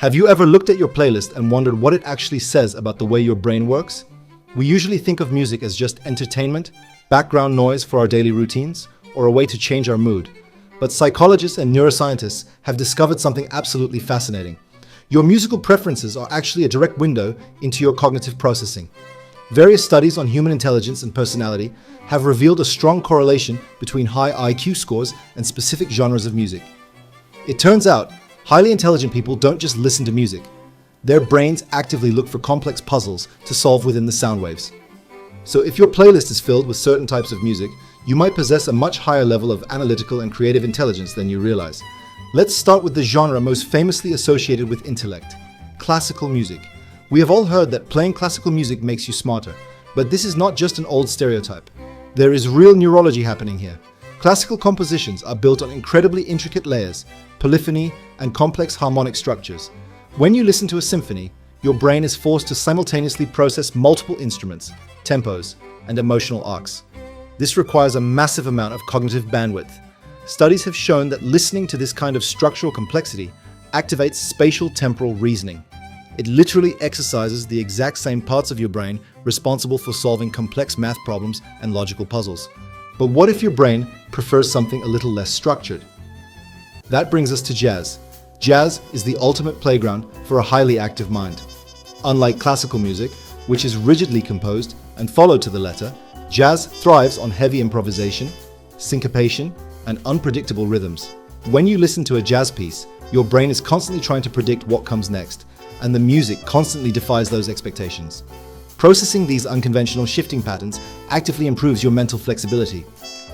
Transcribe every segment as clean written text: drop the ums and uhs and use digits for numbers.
Have you ever looked at your playlist and wondered what it actually says about the way your brain works? We usually think of music as just entertainment, background noise for our daily routines, or a way to change our mood. But psychologists and neuroscientists have discovered something absolutely fascinating. Your musical preferences are actually a direct window into your cognitive processing. Various studies on human intelligence and personality have revealed a strong correlation between high IQ scores and specific genres of music. It turns out, highly intelligent people don't just listen to music. Their brains actively look for complex puzzles to solve within the sound waves. So if your playlist is filled with certain types of music, you might possess a much higher level of analytical and creative intelligence than you realize. Let's start with the genre most famously associated with intellect: classical music. We have all heard that playing classical music makes you smarter, but this is not just an old stereotype. There is real neurology happening here. Classical compositions are built on incredibly intricate layers, polyphony, and complex harmonic structures. When you listen to a symphony, your brain is forced to simultaneously process multiple instruments, tempos, and emotional arcs. This requires a massive amount of cognitive bandwidth. Studies have shown that listening to this kind of structural complexity activates spatial temporal reasoning. It literally exercises the exact same parts of your brain responsible for solving complex math problems and logical puzzles. But what if your brain prefers something a little less structured? That brings us to jazz. Jazz is the ultimate playground for a highly active mind. Unlike classical music, which is rigidly composed and followed to the letter, jazz thrives on heavy improvisation, syncopation, and unpredictable rhythms. When you listen to a jazz piece, your brain is constantly trying to predict what comes next, and the music constantly defies those expectations. Processing these unconventional shifting patterns actively improves your mental flexibility.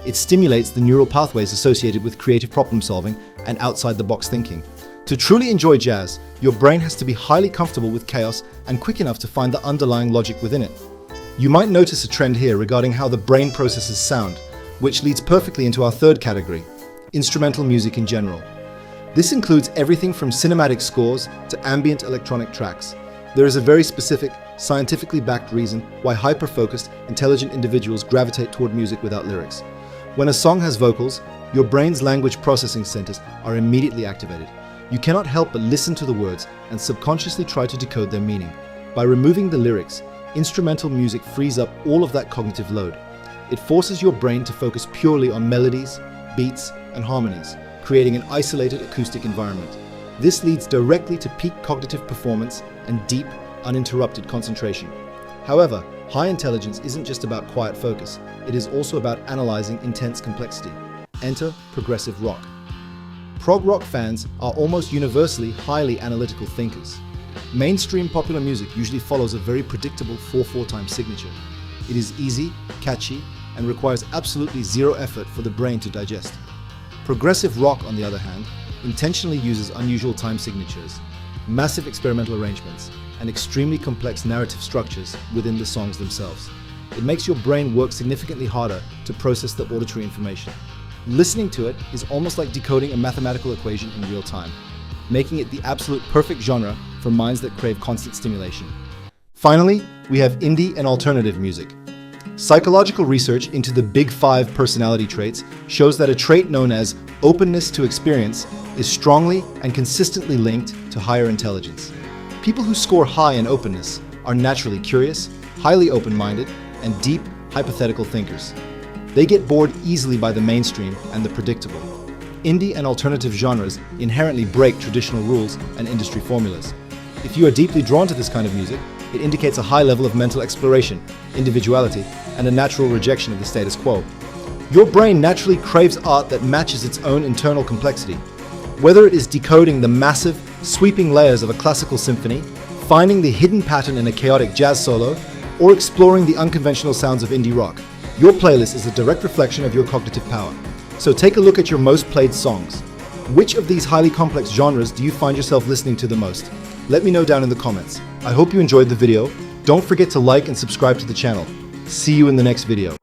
It stimulates the neural pathways associated with creative problem solving and outside-the-box thinking. To truly enjoy jazz, your brain has to be highly comfortable with chaos and quick enough to find the underlying logic within it. You might notice a trend here regarding how the brain processes sound, which leads perfectly into our third category: instrumental music in general. This includes everything from cinematic scores to ambient electronic tracks. There is a very specific, scientifically backed reason why hyper-focused, intelligent individuals gravitate toward music without lyrics. When a song has vocals, your brain's language processing centers are immediately activated. You cannot help but listen to the words and subconsciously try to decode their meaning. By removing the lyrics, instrumental music frees up all of that cognitive load. It forces your brain to focus purely on melodies, beats, and harmonies, creating an isolated acoustic environment. This leads directly to peak cognitive performance and deep, uninterrupted concentration. However, high intelligence isn't just about quiet focus, it is also about analyzing intense complexity. Enter progressive rock. Prog rock fans are almost universally highly analytical thinkers. Mainstream popular music usually follows a very predictable 4/4 time signature. It is easy, catchy, and requires absolutely zero effort for the brain to digest. Progressive rock, on the other hand, intentionally uses unusual time signatures, massive experimental arrangements, and extremely complex narrative structures within the songs themselves. It makes your brain work significantly harder to process the auditory information. Listening to it is almost like decoding a mathematical equation in real time, making it the absolute perfect genre for minds that crave constant stimulation. Finally, we have indie and alternative music. Psychological research into the Big Five personality traits shows that a trait known as openness to experience is strongly and consistently linked to higher intelligence. People who score high in openness are naturally curious, highly open-minded, and deep, hypothetical thinkers. They get bored easily by the mainstream and the predictable. Indie and alternative genres inherently break traditional rules and industry formulas. If you are deeply drawn to this kind of music, it indicates a high level of mental exploration, individuality, and a natural rejection of the status quo. Your brain naturally craves art that matches its own internal complexity. Whether it is decoding the massive, sweeping layers of a classical symphony, finding the hidden pattern in a chaotic jazz solo, or exploring the unconventional sounds of indie rock, your playlist is a direct reflection of your cognitive power. So take a look at your most played songs. Which of these highly complex genres do you find yourself listening to the most? Let me know down in the comments. I hope you enjoyed the video. Don't forget to like and subscribe to the channel. See you in the next video.